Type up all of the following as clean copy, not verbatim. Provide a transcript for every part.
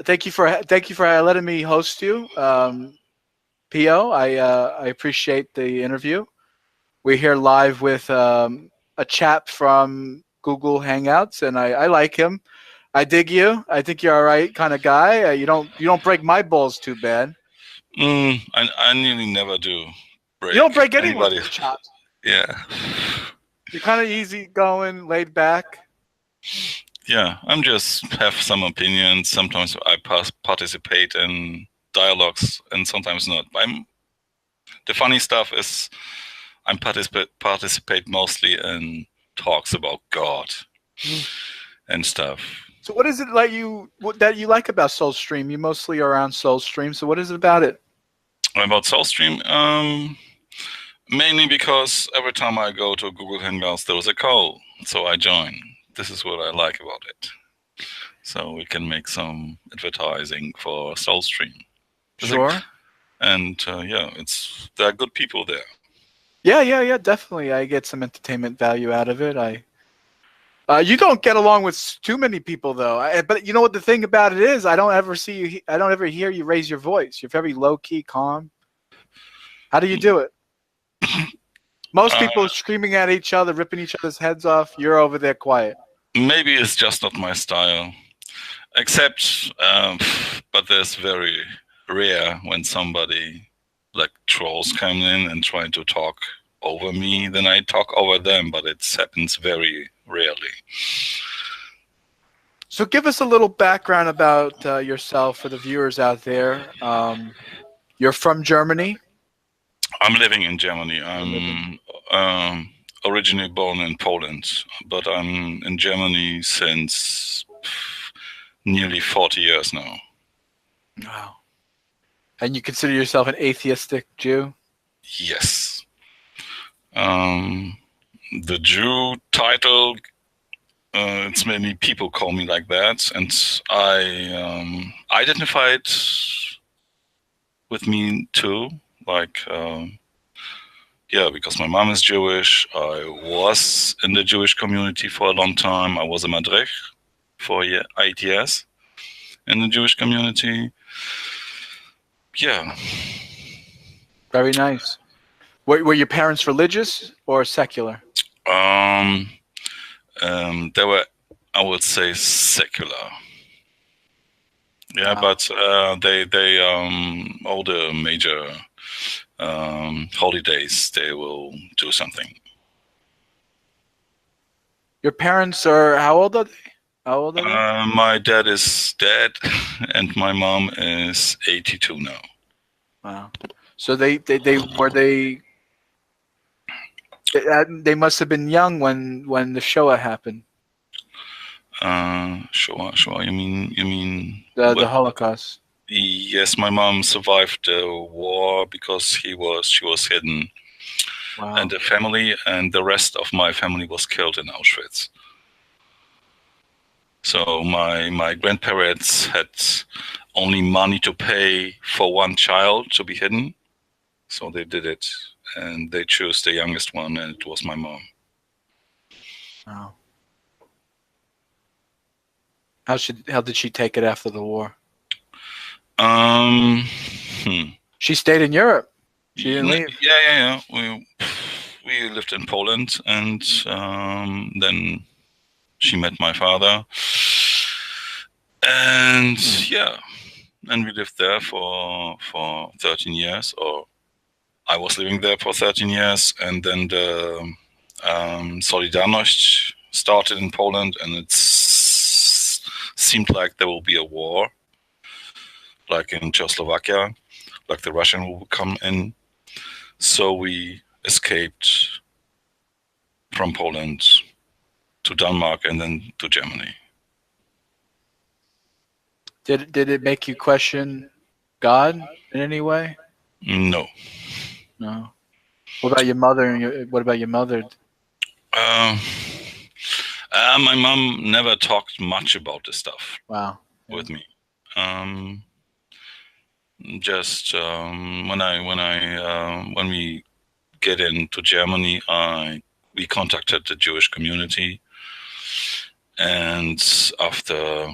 Thank you for letting me host you, Pio. I appreciate the interview. We're here live with a chap from Google Hangouts, and I like him. I dig you. I think you're all right kind of guy. You don't break my balls too bad. I nearly never do You break don't break anybody. anyone's chops. Yeah, You're kind of easy going, laid back. yeah. I'm just have some opinions. Sometimes I participate in dialogues, and sometimes not. The funny stuff is I participate mostly in talks about God and stuff. So what is it that you like about Soulstream? You mostly are around Soulstream. So what is it about it? About Soulstream, mainly because every time I go to Google Hangouts, there was a call, so I join. This is what I like about it. So we can make some advertising for Soulstream. Sure. And there are good people there. Yeah. Definitely, I get some entertainment value out of it. You don't get along with too many people though. But you know what the thing about it is? I don't ever see you. I don't ever hear you raise your voice. You're very low key, calm. How do you do it? Most Uh, people are screaming at each other, ripping each other's heads off. You're over there quiet. Maybe it's just not my style. Except, but there's very rare when somebody like trolls come in and try to talk over me. Then I talk over them, but it happens very rarely. So give us a little background about yourself for the viewers out there. You're from Germany. I'm living in Germany. I'm originally born in Poland, but I'm in Germany since nearly 40 years now. Wow. And you consider yourself an atheistic Jew? Yes. The Jew title, it's many people call me like that, and I identified with me too. Like, because my mom is Jewish. I was in the Jewish community for a long time. I was a madrich for 8 years in the Jewish community. Yeah. Very nice. Were your parents religious or secular? They were, I would say, secular. Yeah, Wow. but they all the major holidays they will do something. Your parents are how old are they? How old are they? My dad is dead, and my mom is 82 now. Wow. So they must have been young when the Shoah happened. Sure. You mean The Holocaust. Yes, my mom survived the war because she was hidden, Wow. and the family and the rest of my family was killed in Auschwitz. So my grandparents had only money to pay for one child to be hidden, so they did it, and they chose the youngest one, and it was my mom. Wow. How did she take it after the war? She stayed in Europe. She didn't leave. Yeah. We lived in Poland, and then she met my father, and we lived there for 13 years, or I was living there for 13 years, and then the Solidarność started in Poland, and it seemed like there will be a war, like in Czechoslovakia, like the Russian will come in. So we escaped from Poland to Denmark and then to Germany. Did it make you question God in any way? No. No. What about your mother? What about your mother? My mom never talked much about this stuff. Wow. With me. Just when we get into Germany, we contacted the Jewish community, and after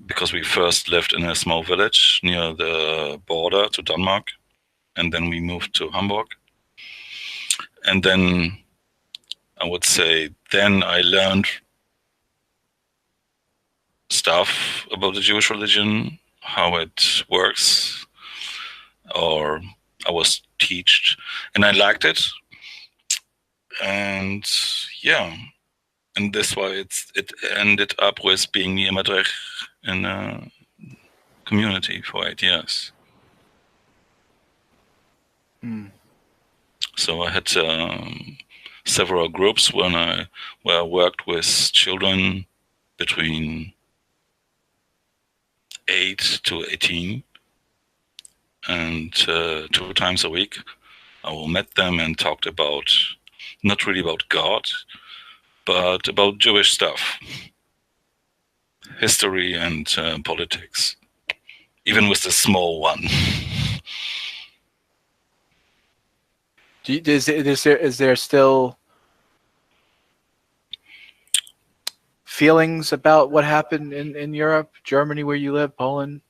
because we first lived in a small village near the border to Denmark, and then we moved to Hamburg. And then I would say then I learned stuff about the Jewish religion, how it works, or I was taught, and I liked it. And yeah, and that's why it ended up with being near Madrid in a community for 8 years. So I had several groups where I worked with children between 8 to 18, and 2 times a week I will met them and talked about, not really about God, but about Jewish stuff, history and politics, even with the small one. Is there still feelings about what happened in Europe, Germany, where you live, Poland?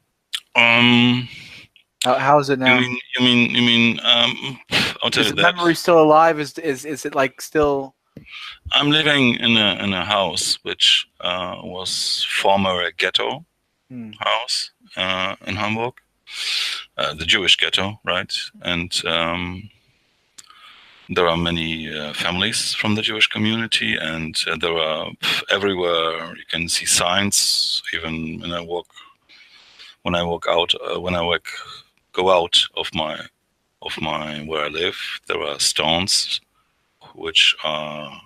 How is it now? You mean? I'll tell Is you the that. memory still alive? Is it like still? I'm living in a house which was former a ghetto house in Hamburg, the Jewish ghetto, right? And there are many families from the Jewish community, and there are everywhere you can see signs. Even when I go out of my where I live, there are stones which are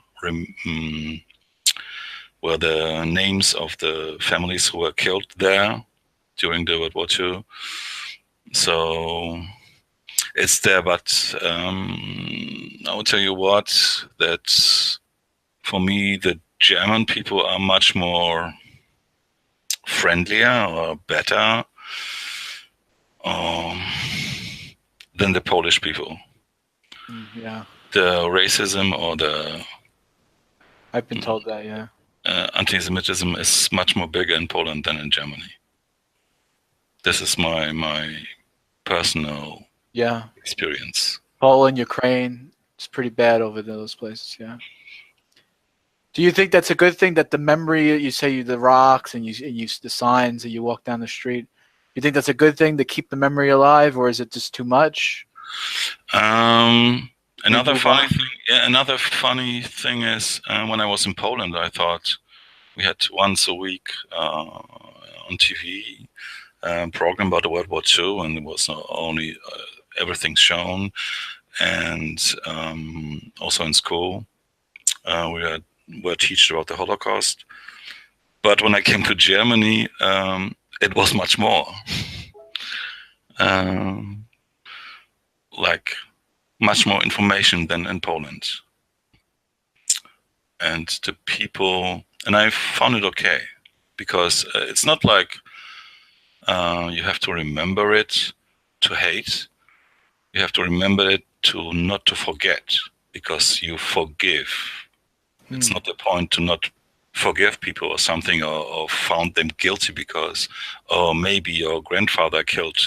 were the names of the families who were killed there during the World War II. So it's there, but I will tell you what, that for me the German people are much more friendlier or better than the Polish people. Yeah. The racism or the I've been told that, yeah. Anti-Semitism is much more bigger in Poland than in Germany. This is my personal experience. Poland, Ukraine, it's pretty bad over those places, yeah. Do you think that's a good thing, that the memory, you say the rocks and you the signs that you walk down the street, you think that's a good thing to keep the memory alive, or is it just too much? Another funny thing is when I was in Poland, I thought we had once a week on TV program about the World War II, and it was not only everything shown, and also in school we were taught about the Holocaust. But when I came to Germany, it was much more. Like much more information than in Poland. And the people, and I found it okay, because it's not like you have to remember it to hate. You have to remember it to not to forget, because you forgive. It's not the point to not forgive people or something, or found them guilty because, oh, maybe your grandfather killed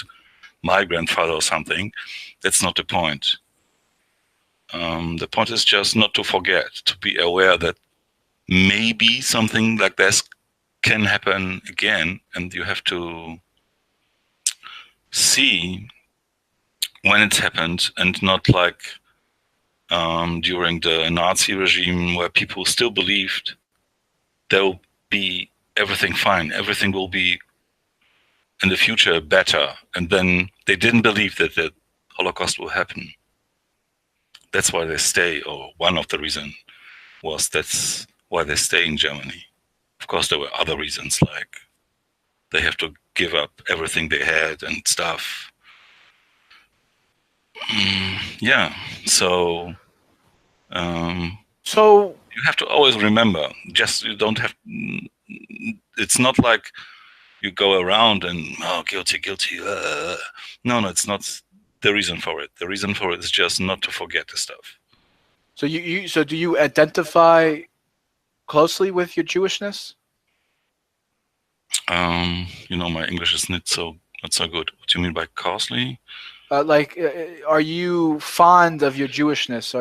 my grandfather or something. That's not the point. The point is just not to forget, to be aware that maybe something like this can happen again, and you have to see when it's happened, and not like during the Nazi regime, where people still believed there will be everything fine, everything will be in the future better, and then they didn't believe that the Holocaust will happen. That's why they stay, or one of the reasons was that's why they stay in Germany. Of course, there were other reasons, like they have to give up everything they had and stuff. Yeah, so you have to always remember, just you don't have, it's not like you go around and, oh, guilty. No, it's not the reason for it. The reason for it is just not to forget the stuff. So so do you identify closely with your Jewishness? My English is not so good. What do you mean by costly? Are you fond of your Jewishness?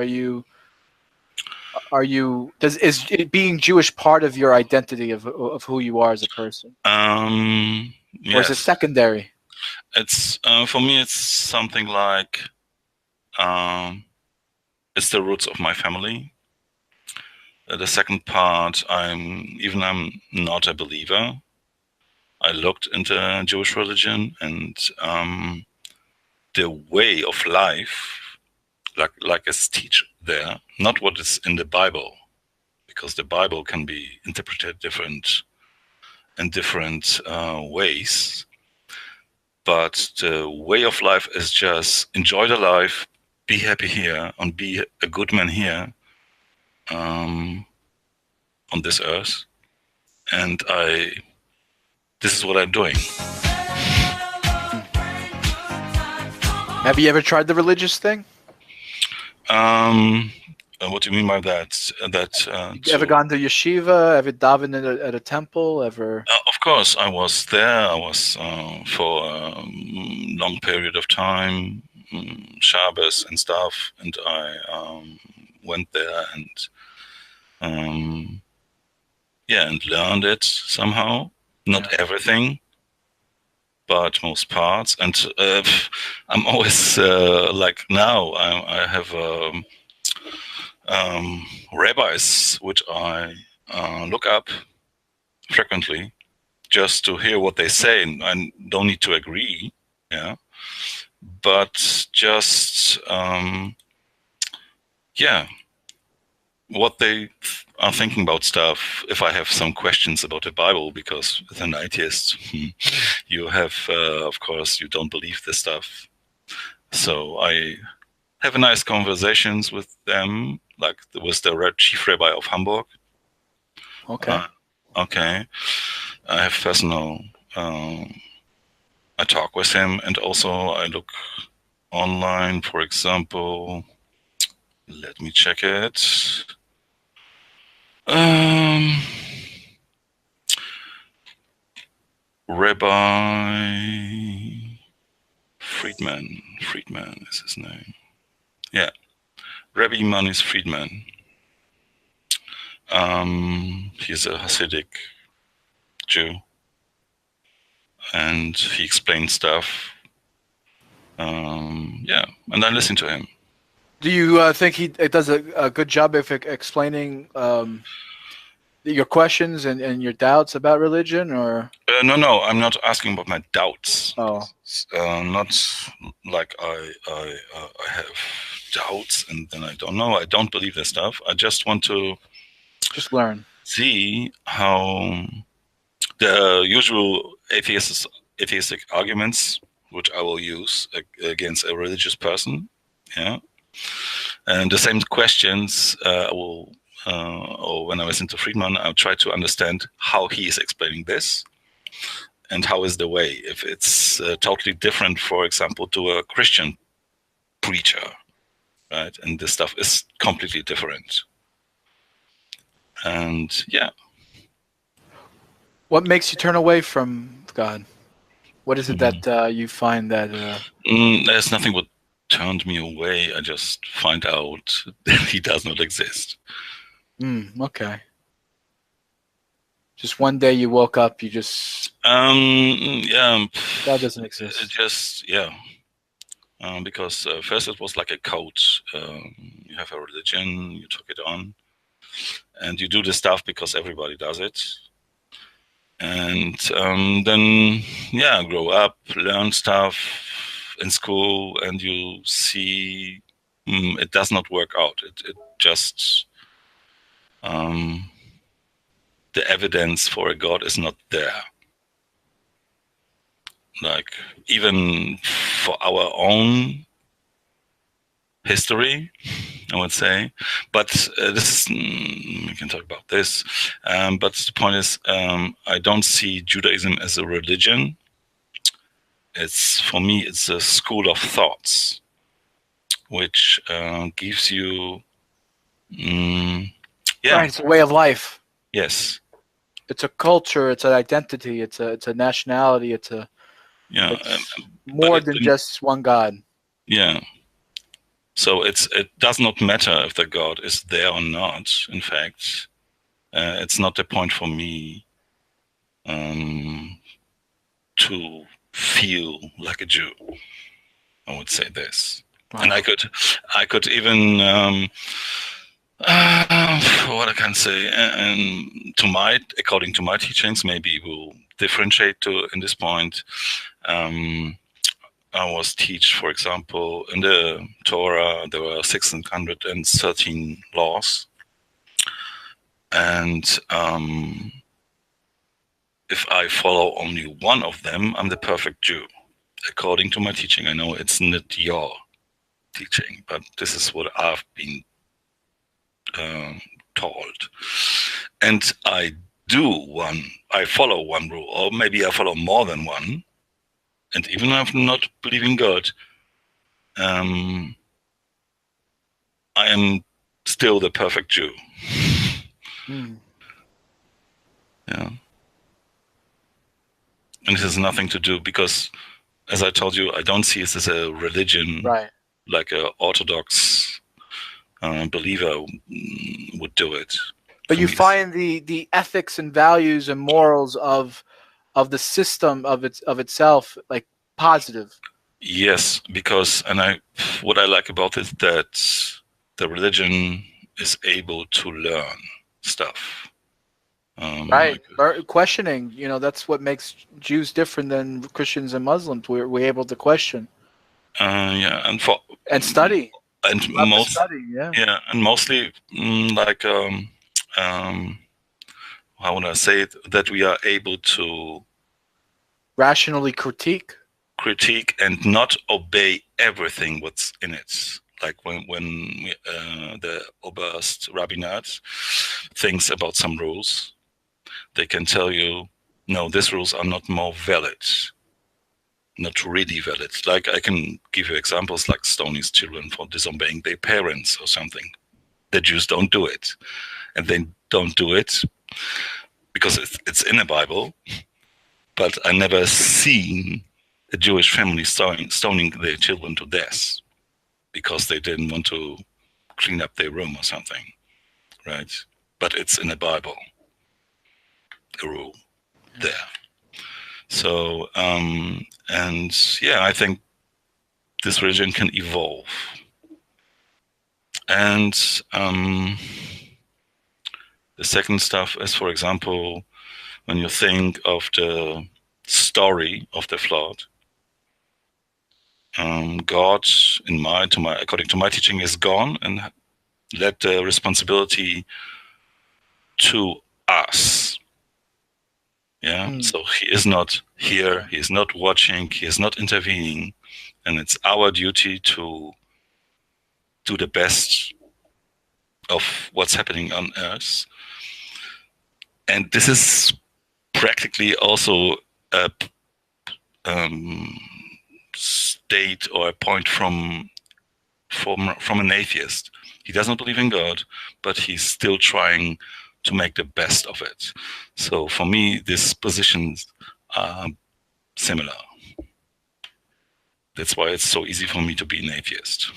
Is being Jewish part of your identity of who you are as a person, or is it Yes, secondary? it's for me. It's something like it's the roots of my family. The second part, I'm not a believer. I looked into Jewish religion, and the way of life, like it's teach there, not what is in the Bible, because the Bible can be interpreted in different ways. But the way of life is just enjoy the life, be happy here, and be a good man here on this earth. And this is what I'm doing. Have you ever tried the religious thing? What do you mean by that? You ever gone to yeshiva? Ever davened at a temple? Ever? Of course, I was there. I was for a long period of time, Shabbos and stuff, and I went there and and learned it somehow. Not everything, but most parts. And I'm always like now. I have rabbis which I look up frequently, just to hear what they say, and I don't need to agree, but just what they are thinking about stuff. If I have some questions about the Bible, because as an atheist, you have, of course, you don't believe this stuff. So I have nice conversations with them, like with the chief rabbi of Hamburg. Okay. Okay. I have personal. I talk with him, and also I look online. For example, let me check it. Rabbi Friedman is his name. Yeah, Rabbi Manis Friedman. He's a Hasidic Jew, and he explains stuff. And I listen to him. Do you think he does a good job of explaining your questions and your doubts about religion, or? No, I'm not asking about my doubts. Oh. Not like I have doubts and then I don't know. I don't believe this stuff. I just want to learn. See how the usual atheistic arguments, which I will use against a religious person, and the same questions I will. Or when I listen to Friedman, I'll try to understand how he is explaining this, and how is the way. If it's totally different, for example, to a Christian preacher, right? And this stuff is completely different. And what makes you turn away from God? What is it that you find that? There's nothing what turned me away. I just find out that he does not exist. Okay. Just one day you woke up, you just God doesn't exist. Because first it was like a code. You have a religion, you took it on, and you do this stuff because everybody does it. And then grow up, learn stuff in school, and you see it does not work out. It just the evidence for a God is not there. Like even for our own history, I would say. But this is we can talk about this. But the point is, I don't see Judaism as a religion. For me, it's a school of thoughts, which gives you, right, it's a way of life. Yes, It's a culture. It's an identity. It's a nationality. It's more than just one God. Yeah. So it does not matter if the God is there or not. In fact, it's not the point for me to feel like a Jew. I would say this, Wow. and I could even what I can say, and according to my teachings, maybe we'll differentiate in this point. I was teach, for example, in the Torah, there were 613 laws. And if I follow only one of them, I'm the perfect Jew. According to my teaching, I know it's not your teaching, but this is what I've been told. And I follow one rule, or maybe I follow more than one. And even if I'm not believing God, I am still the perfect Jew. Yeah. And it has nothing to do, because, as I told you, I don't see it as a religion, right, like an Orthodox believer would do it. But you find the ethics and values and morals of the system of itself like positive. Yes, because what I like about it, that the religion is able to learn stuff. Right, questioning. That's what makes Jews different than Christians and Muslims. We're able to question. Yeah, and study. And study, yeah, and mostly like how would I say it? That we are able to rationally critique and not obey everything what's in it. Like when the Oberst rabbinate thinks about some rules, they can tell you, no, these rules are not more valid, not really valid. Like I can give you examples like stoning children for disobeying their parents or something. The Jews don't do it. And they don't do it because it's in the Bible, but I never seen a Jewish family stoning their children to death because they didn't want to clean up their room or something, right? But it's in the Bible, the rule there. So, and yeah, I think this religion can evolve. And the second stuff is, for example, when you think of the story of the flood, God, according to my teaching, is gone and let the responsibility to us. Yeah. So he is not here. He is not watching. He is not intervening, and it's our duty to do the best of what's happening on Earth. And this is practically also a state or a point from an atheist. He doesn't believe in God, but he's still trying to make the best of it. So for me, these positions are similar. That's why it's so easy for me to be an atheist.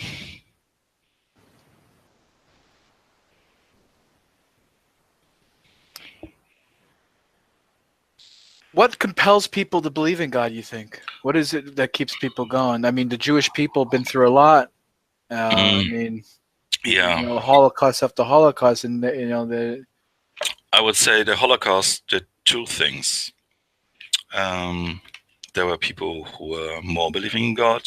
What compels people to believe in God, you think? What is it that keeps people going? I mean, the Jewish people have been through a lot. I mean, yeah, Holocaust after Holocaust, and I would say the Holocaust did two things. There were people who were more believing in God,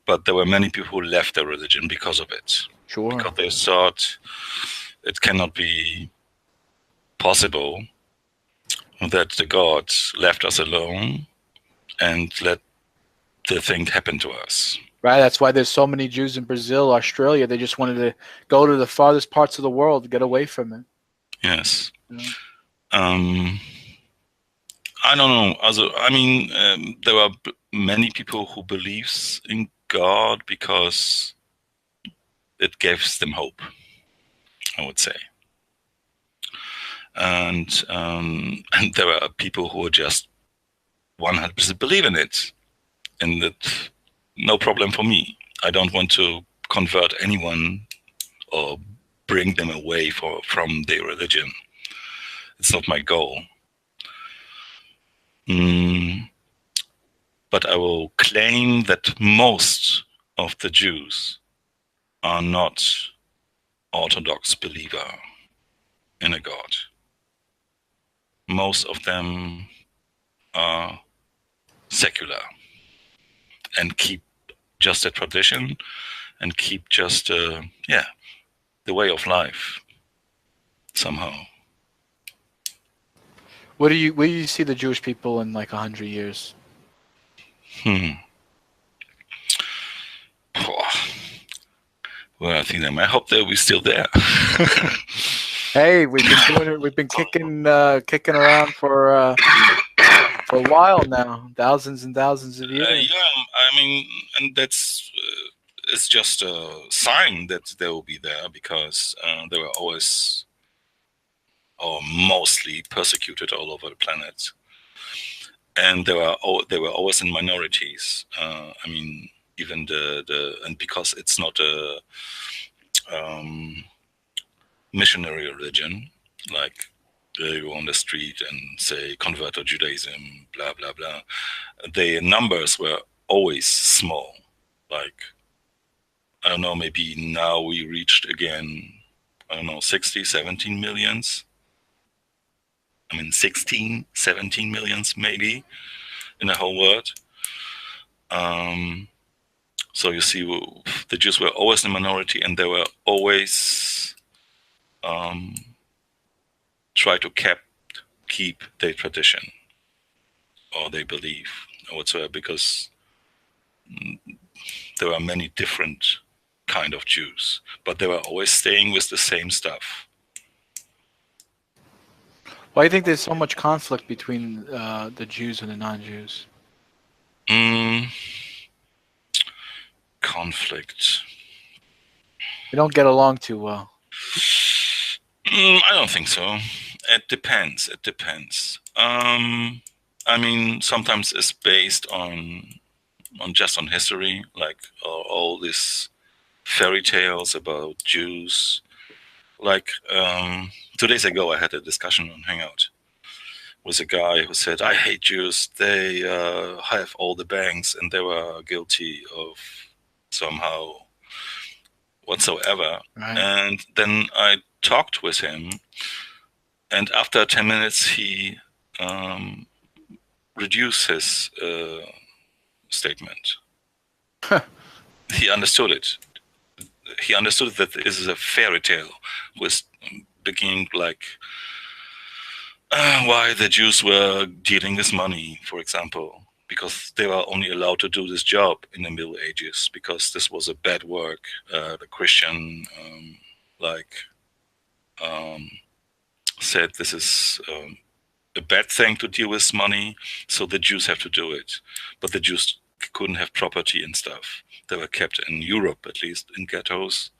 but there were many people who left their religion because of it. Sure. Because they thought it cannot be possible that the God left us alone and let the thing happen to us. Right. That's why there's so many Jews in Brazil, Australia. They just wanted to go to the farthest parts of the world to get away from it. Yes. I don't know. I mean, there are many people who believes in God because it gives them hope, I would say. and there are people who just 100% believe in it, and that no problem for me. I don't want to convert anyone or bring them away from their religion. It's not my goal. But I will claim that most of the Jews are not Orthodox believer in a God. Most of them are secular and keep just a tradition and keep just the way of life somehow. Where do you see the Jewish people in like 100 years? Well, I think them. I hope they'll be still there. Hey, we've been doing it. We've been kicking around for a while now, thousands and thousands of years. Yeah, I mean, and that's it's just a sign that they will be there, because they were always or mostly persecuted all over the planet, and they were always in minorities. I mean, even and because it's not a missionary religion, like they go on the street and say convert to Judaism, blah blah blah. The numbers were always small. Like, I don't know, maybe now we reached again, I don't know, 60, 17 millions. I mean, 16, 17 millions maybe in the whole world. So you see, the Jews were always in minority, and they were always try to keep their tradition or their belief or whatsoever, because there are many different kind of Jews, but they were always staying with the same stuff. Why do you think there's so much conflict between the Jews and the non-Jews? Conflict. They don't get along too well. I don't think so. It depends. I mean, sometimes it's based on just on history, like all these fairy tales about Jews. Like 2 days ago, I had a discussion on Hangout with a guy who said, "I hate Jews. They have all the banks, and they were guilty of somehow whatsoever." Right. And then I talked with him, and after 10 minutes, he reduced his statement. He understood it. He understood that this is a fairy tale with beginning like why the Jews were dealing with money, for example, because they were only allowed to do this job in the Middle Ages, because this was a bad work. The Christian said this is a bad thing to deal with money, so the Jews have to do it. But the Jews couldn't have property and stuff. They were kept in Europe, at least in ghettos.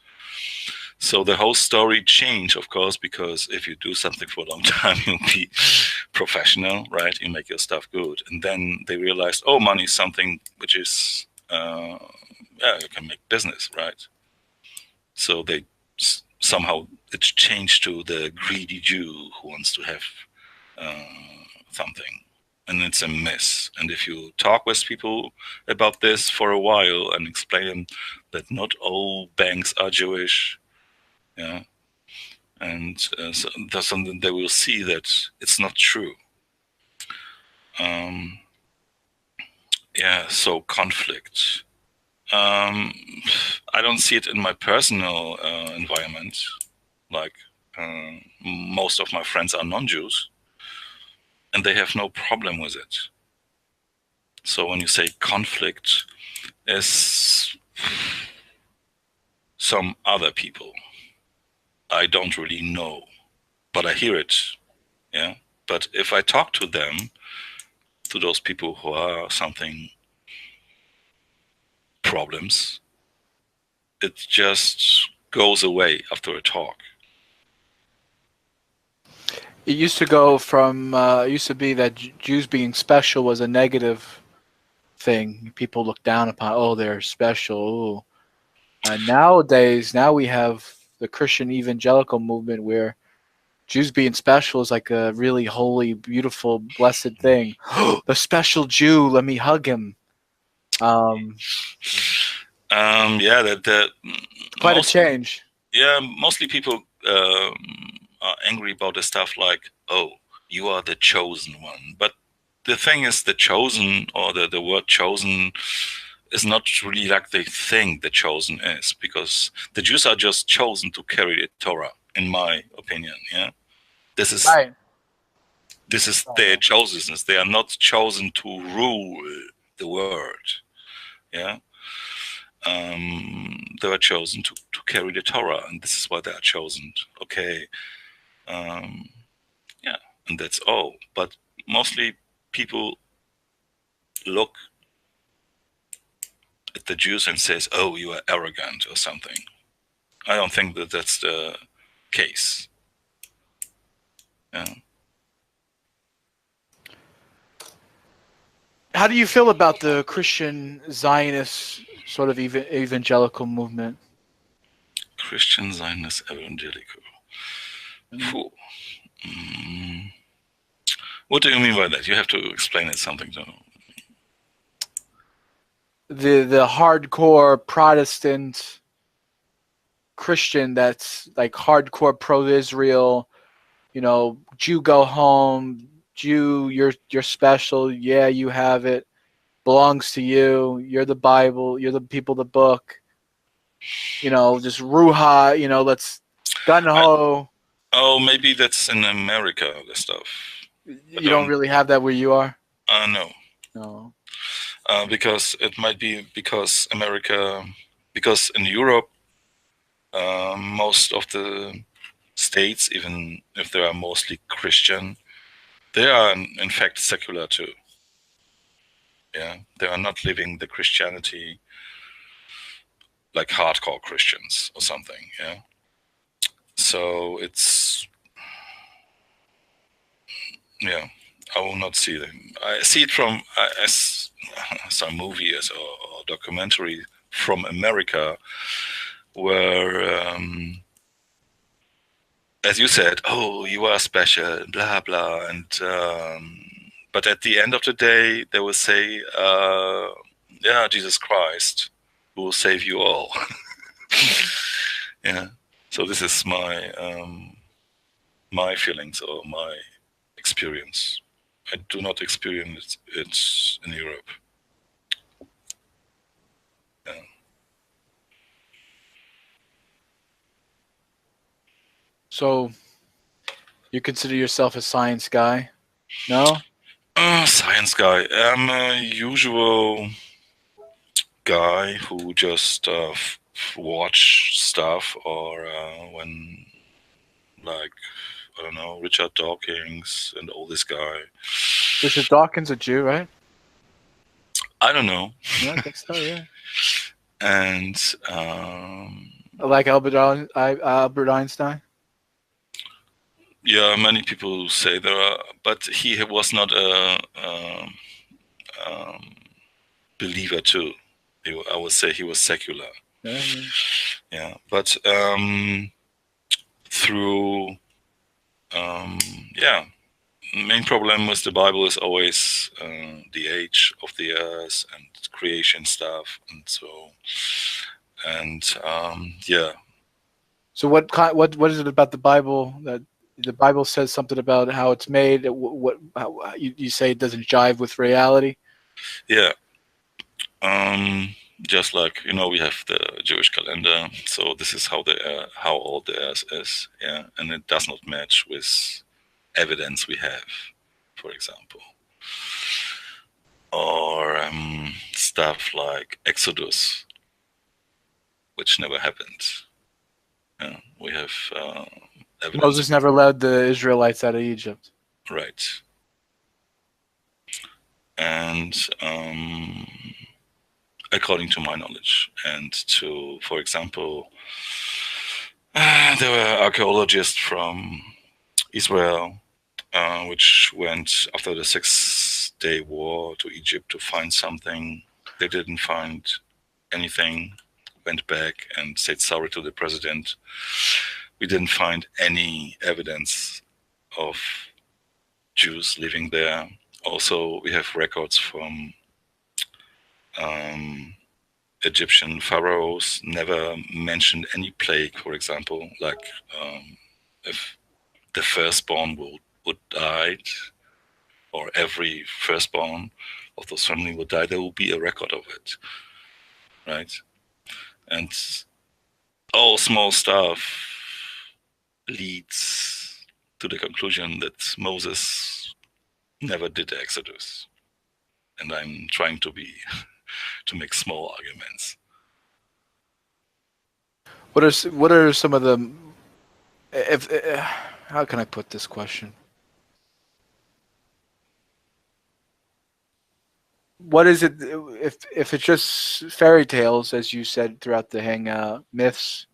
So the whole story changed, of course, because if you do something for a long time, you'll be professional, right? You make your stuff good. And then they realized, oh, money is something which is, you can make business, right? So they somehow it's changed to the greedy Jew who wants to have something. And it's a mess. And if you talk with people about this for a while and explain that not all banks are Jewish, yeah, and so they will see that it's not true. So conflict. I don't see it in my personal environment. Like most of my friends are non-Jews, and they have no problem with it. So when you say conflict, is some other people I don't really know, but I hear it. Yeah. But if I talk to them, to those people who are something problems, it just goes away after a talk. It used to go from it used to be that Jews being special was a negative thing. People look down upon, oh, they're special. Ooh. Nowadays, now we have the Christian evangelical movement where Jews being special is like a really holy, beautiful, blessed thing. The special Jew, let me hug him. Um, Yeah, that quite a most change. yeah mostly people are angry about the stuff like, oh, you are the chosen one. But the thing is, the chosen, or the word chosen, is not really like they think the chosen is, because the Jews are just chosen to carry the Torah, in my opinion. Yeah, this is Right. this is their chosenness. They are not chosen to rule the world. Yeah, they were chosen to carry the Torah, and this is why they are chosen. Okay, um, yeah, and that's all. But mostly people look at the Jews and says, "Oh, you are arrogant" or something. I don't think that that's the case. Yeah. How do you feel about the Christian Zionist sort of evangelical movement? Christian Zionist evangelical. Phew. Mm. What do you mean by that? You have to explain it something to me. The hardcore Protestant Christian that's like hardcore pro-Israel, Jew go home, Jew, you're special, yeah, you have it, belongs to you, you're the Bible, you're the people, the book, just ruha, let's gun I, ho. oh, maybe that's in America, the stuff. I You don't don't. really have that where you are. No. No. Because it might be because America, because in Europe, most of the states, even if they are mostly Christian, they are in fact secular too. Yeah, they are not living the Christianity like hardcore Christians or something. Yeah, so it's, yeah. I will not see them. I see it from as some movie or documentary from America where, as you said, oh, you are special, blah blah, and but at the end of the day, they will say, yeah, Jesus Christ will save you all. Yeah. So this is my feelings or my experience. I do not experience it in Europe. Yeah. So you consider yourself a science guy? No? Science guy. I'm a usual guy who just watch stuff, or when, like, I don't know, Richard Dawkins and all this guy. Richard Dawkins a Jew, right? I don't know. Yeah, I think so, yeah. And Like Albert Einstein. yeah, many people say there are, but he was not a um, believer too. I would say he was secular. Yeah, yeah. Yeah, but through yeah, main problem with the Bible is always the age of the earth and creation stuff, and so, and yeah. So what is it about the Bible that the Bible says something about how it's made? How you say it doesn't jive with reality? Yeah, just like, we have the Jewish calendar, so this is how old the earth is. Yeah, and it does not match with evidence we have, for example, or stuff like Exodus, which never happened. Yeah, we have evidence. Moses never led the Israelites out of Egypt. Right. And according to my knowledge, and to, for example, there were archaeologists from Israel which went after the 6-day war to Egypt to find something. They didn't find anything, went back and said sorry to the president. We didn't find any evidence of Jews living there. Also, we have records from Egyptian pharaohs never mentioned any plague, for example, like if the firstborn would die, or every firstborn of those family would die, there will be a record of it, right? And all small stuff leads to the conclusion that Moses never did the Exodus. And I'm trying to make small arguments. What are some of the if how can I put this question? What is it if it's just fairy tales, as you said throughout the hangout, myths?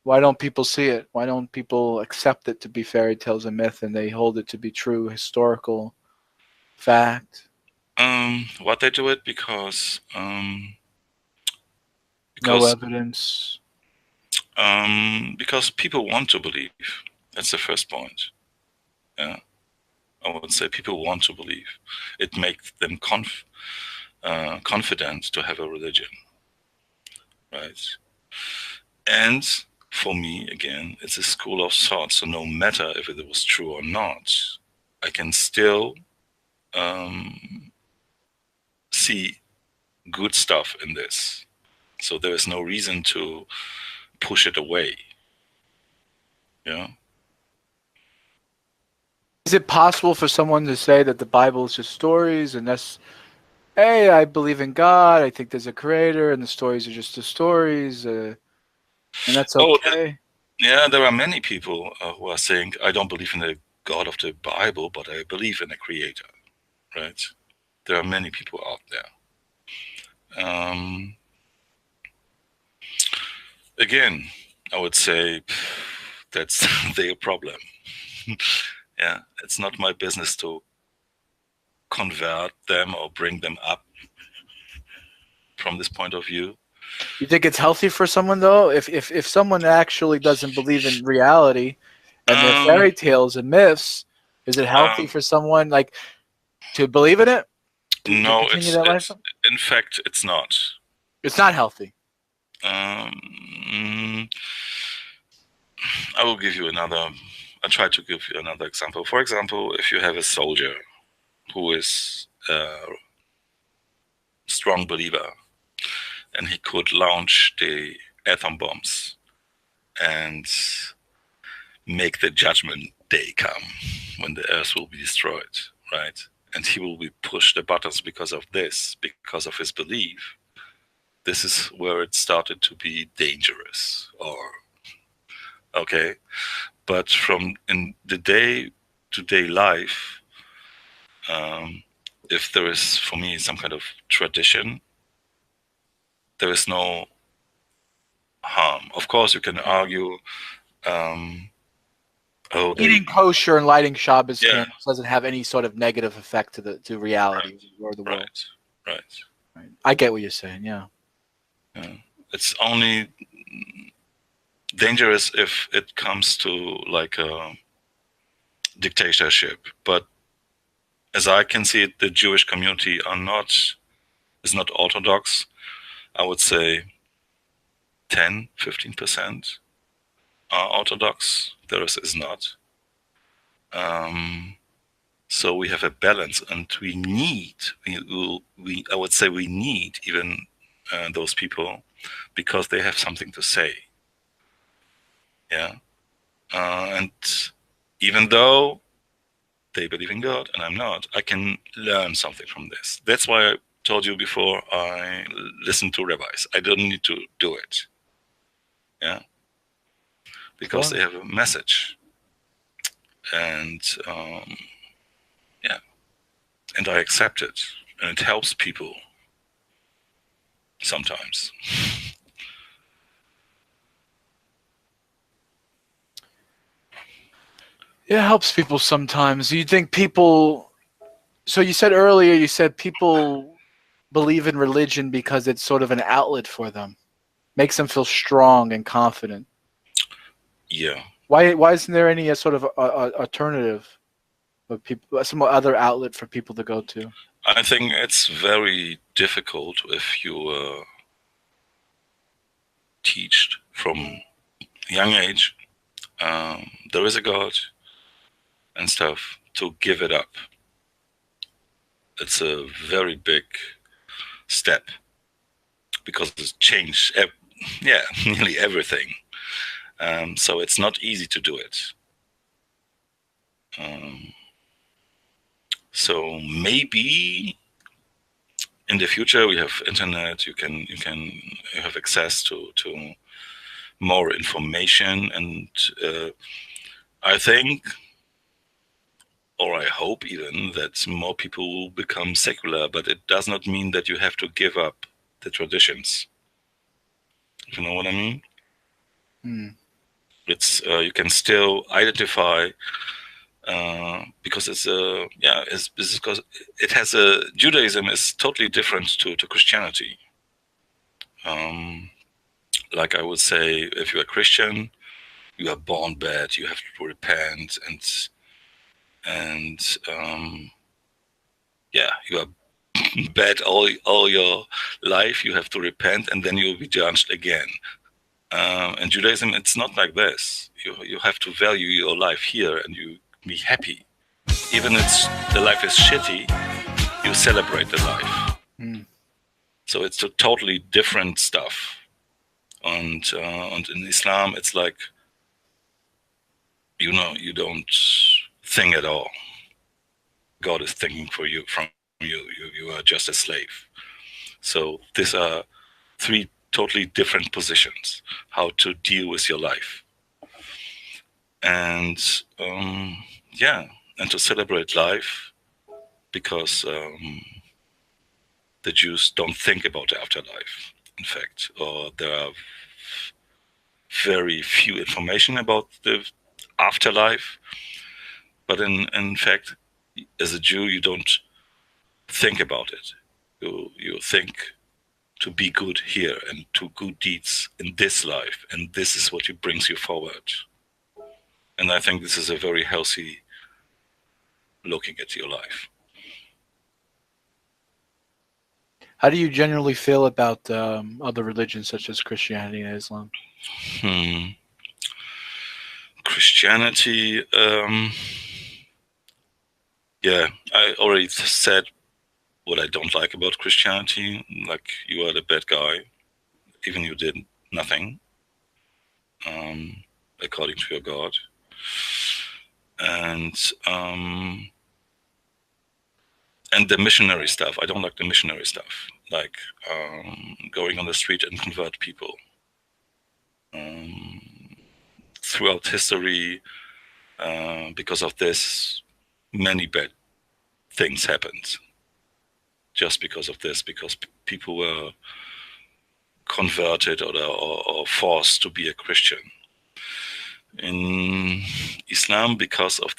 Why don't people see it? Why don't people accept it to be fairy tales and myth, and they hold it to be true historical fact? What they do it because No evidence. Because people want to believe. That's the first point. Yeah, I would say people want to believe. It makes them confident to have a religion, right? And for me, again, it's a school of thought. So no matter if it was true or not, I can still see good stuff in this. So there is no reason to push it away. Yeah. Is it possible for someone to say that the Bible is just stories, and that's, hey, I believe in God, I think there's a creator, and the stories are just the stories, and that's okay? Yeah, there are many people who are saying, I don't believe in the God of the Bible, but I believe in a creator, right? There are many people out there. Again, I would say that's their problem. Yeah, it's not my business to convert them or bring them up from this point of view. You think it's healthy for someone though, if someone actually doesn't believe in reality, and they're fairy tales and myths, is it healthy for someone like to believe in it? To No, continue that lifestyle? in fact, it's not. It's not healthy. I will give you another. I try to give you another example. For example, if you have a soldier who is a strong believer, and he could launch the atom bombs and make the judgment day come when the earth will be destroyed, right? And he will be pushed the buttons because of this, because of his belief. This is where it started to be dangerous, or okay. But from in the day-to-day life, if there is for me some kind of tradition, there is no harm. Of course, you can argue. Eating kosher and lighting Shabbos candles doesn't have any sort of negative effect to reality or the world. Right. I get what you're saying. Yeah. It's only dangerous if it comes to like a dictatorship. But as I can see it, the Jewish community is not orthodox. I would say 10-15% are orthodox. The rest is not. So we have a balance, and we need. I would say we need even those people because they have something to say. Yeah, and even though they believe in God and I'm not, I can learn something from this. That's why I told you before I listen to rabbis. I don't need to do it. Yeah, because they have a message, and yeah, and I accept it, and it helps people sometimes. It helps people sometimes. Do you think people? So you said earlier, you said people believe in religion because it's sort of an outlet for them, makes them feel strong and confident. Yeah, Why isn't there any sort of alternative of people, some other outlet for people to go to? I think it's very difficult if you teach from a young age there is a God and stuff to give it up. It's a very big step because it's changed, yeah, nearly everything. So it's not easy to do it. Um, so maybe in the future we have internet. You have access to more information, and I think, or I hope even, that more people will become secular. But it does not mean that you have to give up the traditions. You know what I mean? Hmm. It's you can still identify because it's a it's because it has a Judaism is totally different to Christianity. Um, like I would say, if you're a Christian, you are born bad. You have to repent and yeah, you are bad all your life. You have to repent, and then you will be judged again. In Judaism, it's not like this. You have to value your life here, and you be happy. Even if the life is shitty, you celebrate the life. Hmm. So it's a totally different stuff. And in Islam, it's like you don't think at all. God is thinking for you from you. You are just a slave. So these are three totally different positions how to deal with your life. And yeah, and to celebrate life because the Jews don't think about the afterlife, in fact, or there are very few information about the afterlife. But in fact, as a Jew, you don't think about it. You think to be good here and to good deeds in this life, and this is what brings you forward. And I think this is a very healthy looking at your life. How do you generally feel about other religions such as Christianity and Islam? Hmm. Christianity, yeah, I already said what I don't like about Christianity. Like, you are the bad guy, even you did nothing, um, according to your God. And and the missionary stuff. I don't like the missionary stuff, like going on the street and convert people. Throughout history, because of this, many bad things happened. Just because of this, because people were converted or forced to be a Christian. In Islam, because of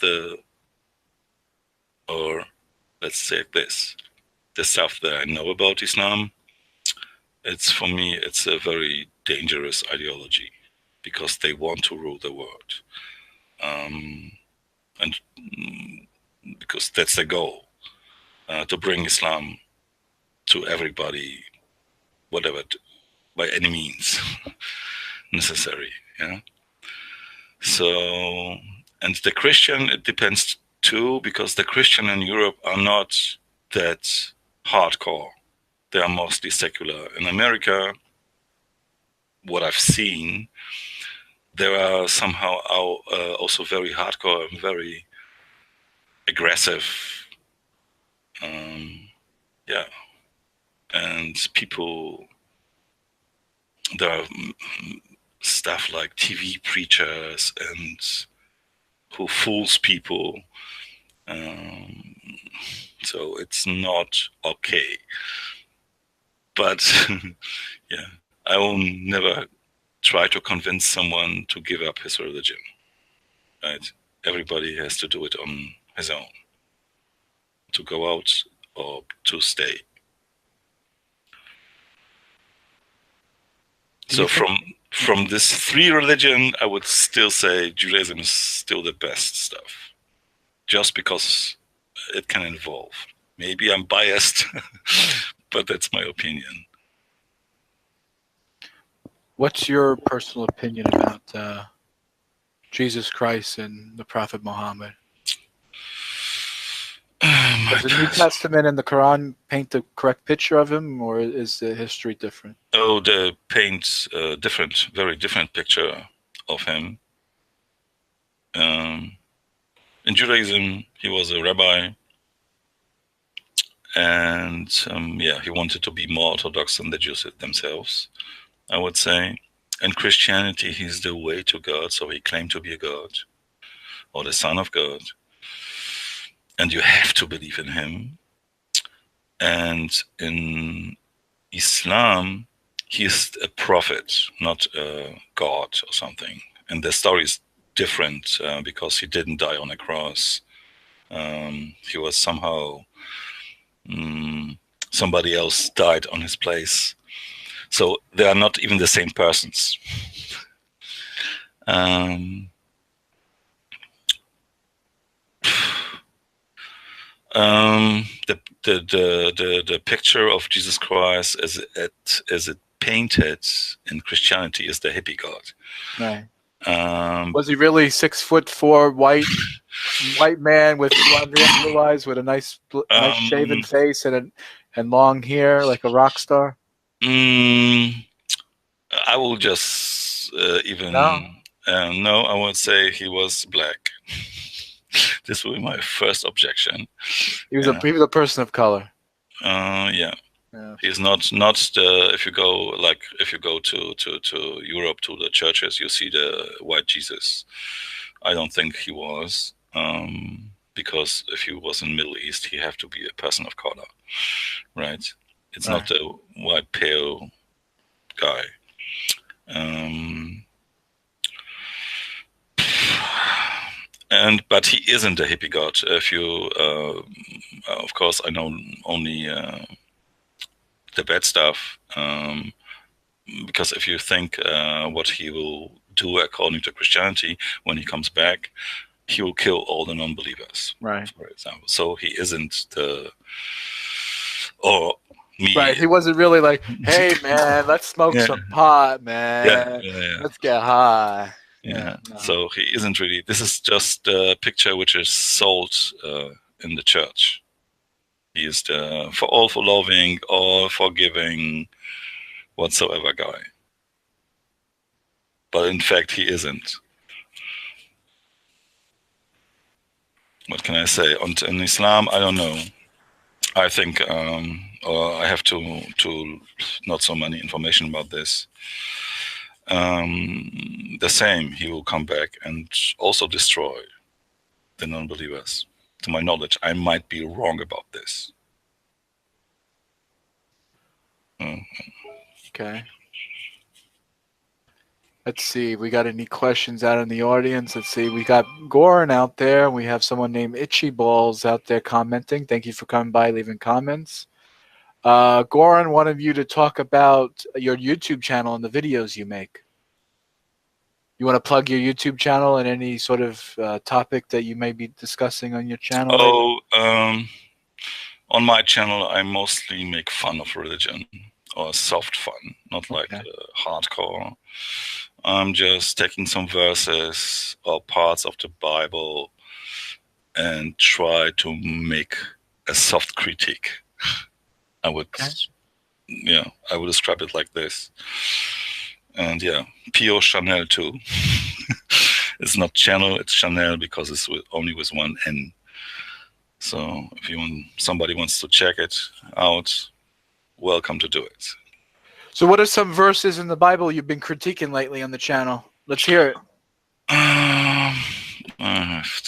or let's say this, the stuff that I know about Islam, for me, it's a very dangerous ideology because they want to rule the world. And because that's the goal, to bring Islam to everybody, whatever, by any means necessary. Yeah. So, and the Christian, it depends too, because the Christian in Europe are not that hardcore. They are mostly secular. In America, what I've seen, there are somehow also very hardcore and very aggressive. Yeah. And people, there are stuff like TV preachers and who fools people. So it's not okay. But yeah, I will never try to convince someone to give up his religion, right? everybody has to do it on his own, to go out or to stay. So from this three religion, I would still say Judaism is still the best stuff, just because it can involve. Maybe I'm biased, but that's my opinion. What's your personal opinion about Jesus Christ and the Prophet Muhammad? Does the New Testament and the Quran paint the correct picture of him, or is the history different? Oh, they paint a different, very different picture of him. In Judaism, he was a rabbi, and he wanted to be more orthodox than the Jews themselves, I would say. In Christianity, he's the way to God, so he claimed to be a God, or the Son of God. And you have to believe in him. And in Islam, he's a prophet, not a God or something. And the story is different because he didn't die on a cross. He was somehow, somebody else died on his place. So they are not even the same persons. The picture of Jesus Christ as it painted in Christianity is the hippie God. Right. Was he really 6'4" white man with blue eyes with a nice shaven face and long hair like a rock star? I will just no, I would say he was black. This will be my first objection. He was a person of color. Yeah. He's not the, if you go to Europe, to the churches, you see the white Jesus. I don't think he was, because if he was in Middle East, he have to be a person of color, right? It's not the white pale guy. But he isn't a hippie god. If you, of course, I know only the bad stuff, because if you think what he will do according to Christianity when he comes back, he will kill all the non-believers, right? For example, so he isn't or me. Right, he wasn't really like, "Hey man, let's smoke some pot, man. Let's get high." No. So he isn't really. This is just a picture which is sold in the church. He is the for loving, all forgiving, whatsoever guy. But in fact, he isn't. What can I say? And in Islam, I don't know. I think, or I have to not so many information about this. The same, he will come back and also destroy the non-believers. To my knowledge, I might be wrong about this. Okay. Let's see. We got any questions out in the audience? Let's see. We got Goran out there. We have someone named Itchy Balls out there commenting. Thank you for coming by, leaving comments. Goran wanted you to talk about your YouTube channel and the videos you make. You want to plug your YouTube channel and any sort of topic that you may be discussing on your channel? On my channel, I mostly make fun of religion, or soft fun, not like hardcore. I'm just taking some verses or parts of the Bible and try to make a soft critique. I would describe it like this. And P.O. Chanel too. It's not channel, it's Chanel, because it's only with one N. So if somebody wants to check it out, welcome to do it. So what are some verses in the Bible you've been critiquing lately on the channel? Let's hear it.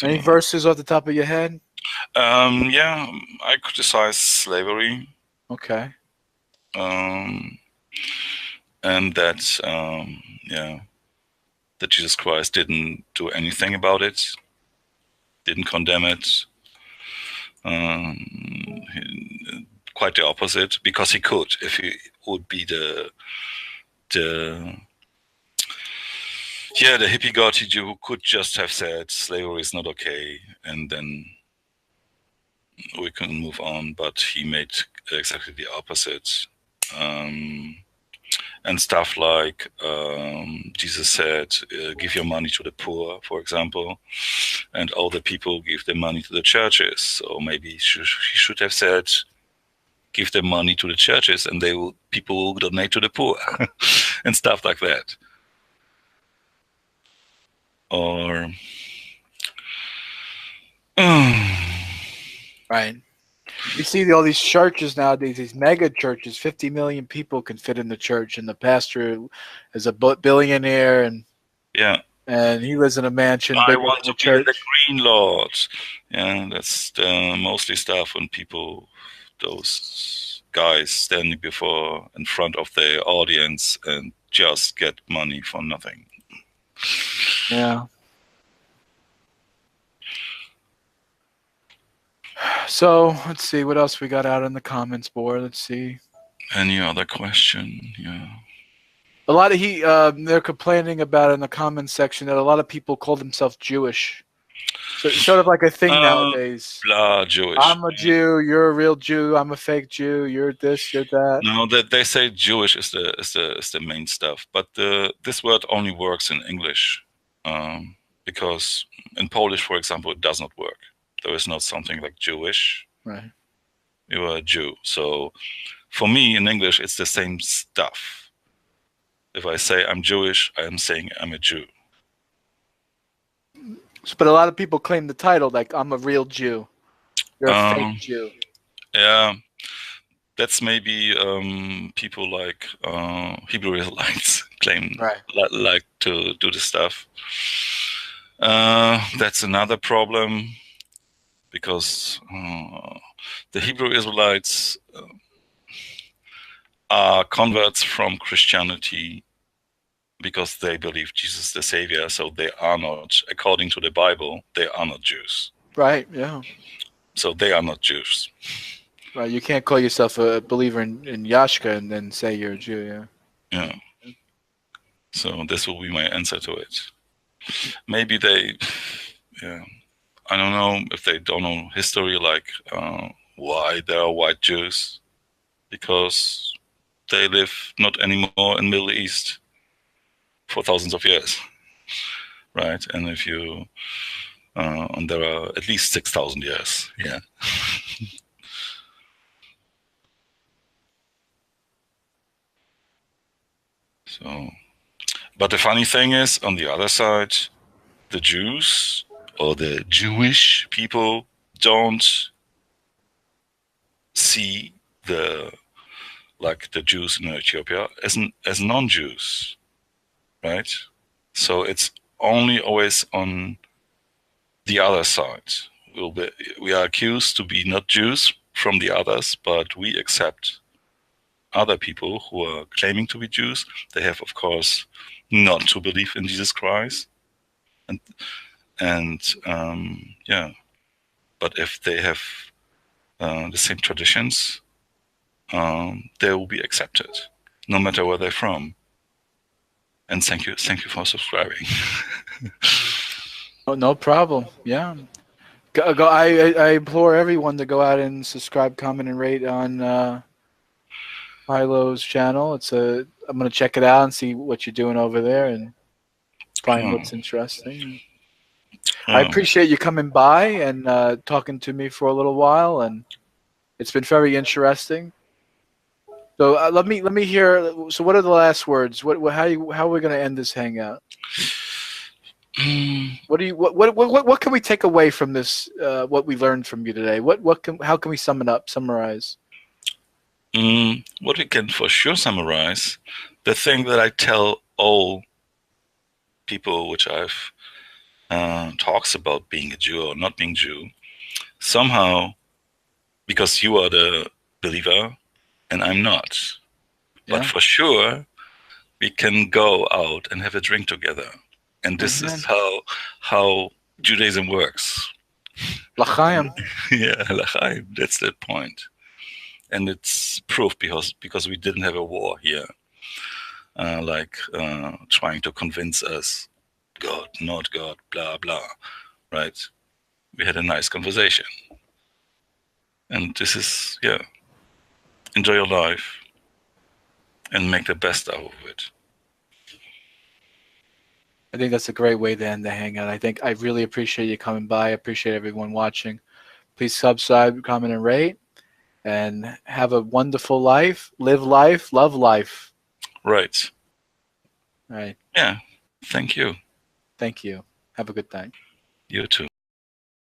Any verses off the top of your head? I criticize slavery. Okay. And that that Jesus Christ didn't do anything about it. didn't condemn it. Quite the opposite, because he could, if he would be the hippie god who could just have said slavery is not okay, and then we can move on. But he made exactly the opposite. And stuff like Jesus said, give your money to the poor, for example, and all the people give their money to the churches. So maybe he should have said, give their money to the churches, and people will donate to the poor, and stuff like that. Or right. You see all these churches nowadays, these mega churches. 50 million people can fit in the church, and the pastor is a billionaire, and he lives in a mansion bigger I want than the to church. be the Green Lord. Yeah, that's mostly stuff when those guys standing in front of the audience and just get money for nothing. Yeah. So let's see what else we got out in the comments board. Let's see. Any other question? Yeah. A lot of they're complaining about in the comments section that a lot of people call themselves Jewish. So it's sort of like a thing nowadays. Jewish. I'm a Jew. You're a real Jew. I'm a fake Jew. You're this. You're that. No, that they say Jewish is the main stuff, but this word only works in English, because in Polish, for example, it does not work. There is not something like Jewish. Right. You are a Jew. So for me in English, it's the same stuff. If I say I'm Jewish, I am saying I'm a Jew. But a lot of people claim the title, like I'm a real Jew. You're a fake Jew. Yeah, that's maybe people like Hebrew Israelites claim like to do this stuff. That's another problem, because the Hebrew Israelites are converts from Christianity because they believe Jesus is the Savior. So they are not, according to the Bible, they are not Jews. Right, yeah. So they are not Jews. Right, you can't call yourself a believer in Yashka and then say you're a Jew, yeah. So this will be my answer to it. Maybe they, I don't know if they don't know history, like why there are white Jews, because they live not anymore in Middle East for thousands of years, right? And if you, and there are at least 6,000 years, yeah. So, but the funny thing is, on the other side, the Jews or the Jewish people don't see the Jews in Ethiopia as non-Jews, right? So it's only always on the other side. We are accused to be not Jews from the others, but we accept other people who are claiming to be Jews. They have, of course, not to believe in Jesus Christ, and but if they have the same traditions, they will be accepted, no matter where they're from. And thank you for subscribing. Oh, no problem. Yeah. Go. I implore everyone to go out and subscribe, comment, and rate on Philo's channel. I'm gonna check it out and see what you're doing over there and find what's interesting. I appreciate you coming by and talking to me for a little while, and it's been very interesting. So let me hear. So what are the last words? How are we going to end this hangout? What can we take away from this? What we learned from you today? How can we summarize? What we can for sure summarize, the thing that I tell all people which I've talks about being a Jew or not being Jew, somehow, because you are the believer and I'm not, but for sure we can go out and have a drink together, and this is how Judaism works. L'chaim. Yeah, l'chaim, that's the point. And it's proof because we didn't have a war here, trying to convince us, God, not God, blah, blah, right? We had a nice conversation. And this is, yeah, enjoy your life and make the best out of it. I think that's a great way to end the hangout. I really appreciate you coming by. I appreciate everyone watching. Please subscribe, comment, and rate. And have a wonderful life. Live life. Love life. Right. All right. Yeah. Thank you. Thank you. Have a good night. You too.